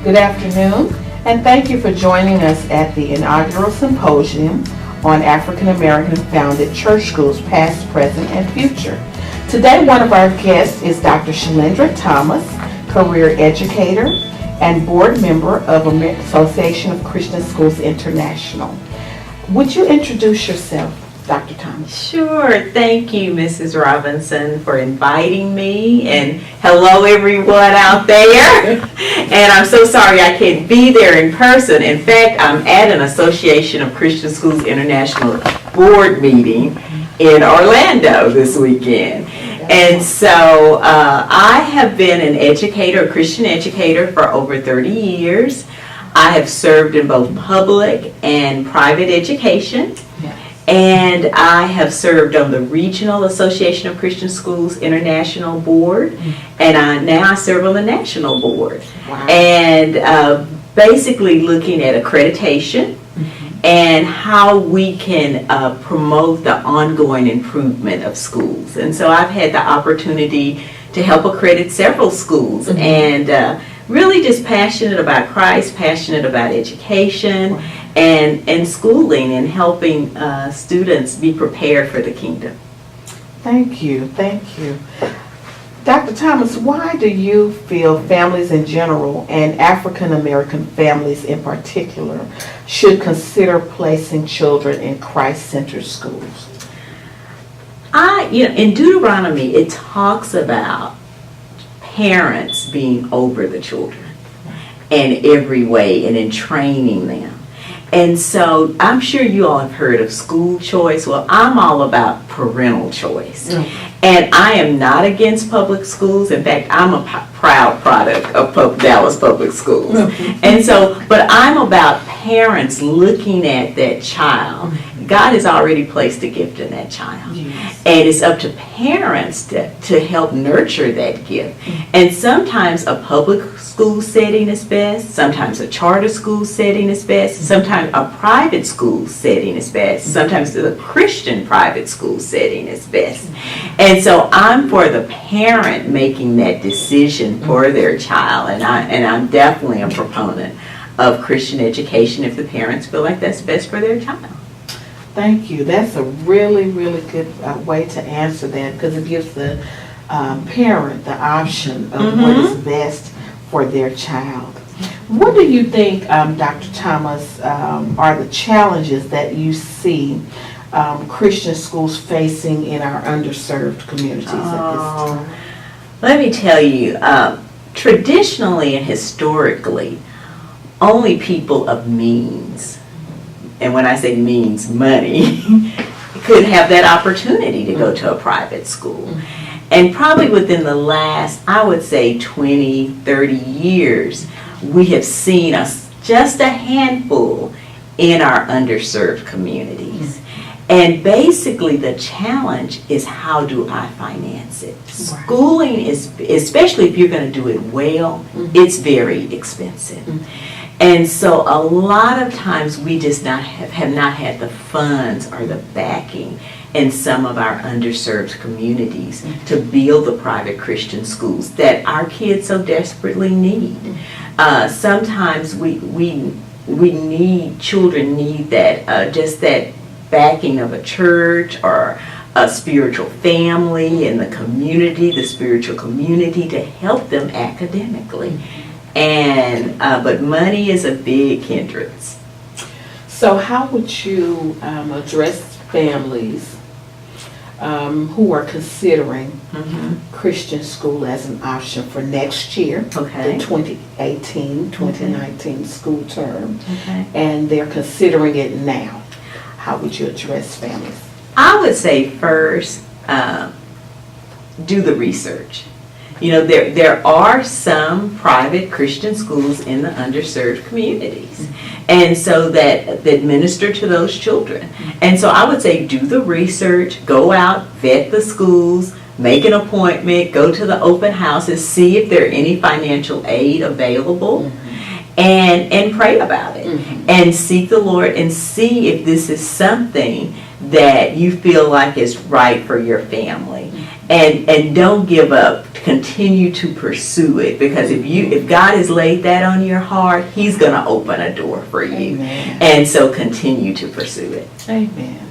Good afternoon, and thank you for joining us at the inaugural symposium on African American founded church schools, past, present, and future. Today, one of our guests is Dr. Shailendra Thomas, career educator and board member of Association of Christian Schools International. Would you introduce yourself, Dr. Thomas? Sure. Thank you, Mrs. Robinson, for inviting me, and hello everyone out there. And I'm so sorry I can't be there in person. In fact, I'm at an Association of Christian Schools International board meeting in Orlando this weekend. And so I have been an educator, a Christian educator, for over 30 years. I have served in both public and private education. And I have served on the Regional Association of Christian Schools International Board, and now I serve on the National Board. Wow. And basically looking at accreditation and how we can promote the ongoing improvement of schools. And so I've had the opportunity to help accredit several schools, and really just passionate about Christ, passionate about education, and schooling, and helping students be prepared for the kingdom. Thank you. Dr. Thomas, why do you feel families in general and African American families in particular should consider placing children in Christ-centered schools? In Deuteronomy, it talks about parents being over the children in every way and in training them. And so I'm sure you all have heard of school choice. Well, I'm all about parental choice. And I am not against public schools. In fact, I'm a proud product of Dallas Public Schools. And so, but I'm about parents looking at that child. God has already placed a gift in that child. Yes. And it's up to parents to help nurture that gift. And sometimes a public school setting is best, sometimes a charter school setting is best, sometimes a private school setting is best, sometimes the Christian private school setting is best. And so I'm for the parent making that decision for their child, and I'm definitely a proponent of Christian education if the parents feel like that's best for their child. Thank you. That's a really, really good way to answer that, because it gives the parent the option of what is best for their child. What do you think, Dr. Thomas, are the challenges that you see Christian schools facing in our underserved communities at this time? Let me tell you, traditionally and historically, only people of means, and when I say means, money, could have that opportunity to go to a private school. And probably within the last, I would say 20, 30 years, we have seen just a handful in our underserved communities. And basically the challenge is, how do I finance it? Schooling is, especially if you're going to do it well, it's very expensive. And so a lot of times we just have not had the funds or the backing in some of our underserved communities to build the private Christian schools that our kids so desperately need. Sometimes children need that, just that backing of a church or a spiritual family in the community, the spiritual community, to help them academically. And but money is a big hindrance. So how would you address families who are considering Christian school as an option for next year, the 2018-2019 school term, and they're considering it now? How would you address families? I would say first, do the research. You know, there are some private Christian schools in the underserved communities, and so that minister to those children. And so I would say do the research, go out, vet the schools, make an appointment, go to the open houses, see if there are any financial aid available, and pray about it, and seek the Lord and see if this is something that you feel like is right for your family. and don't give up. Continue to pursue it, because if God has laid that on your heart, He's going to open a door for you. Amen. And so continue to pursue it. Amen.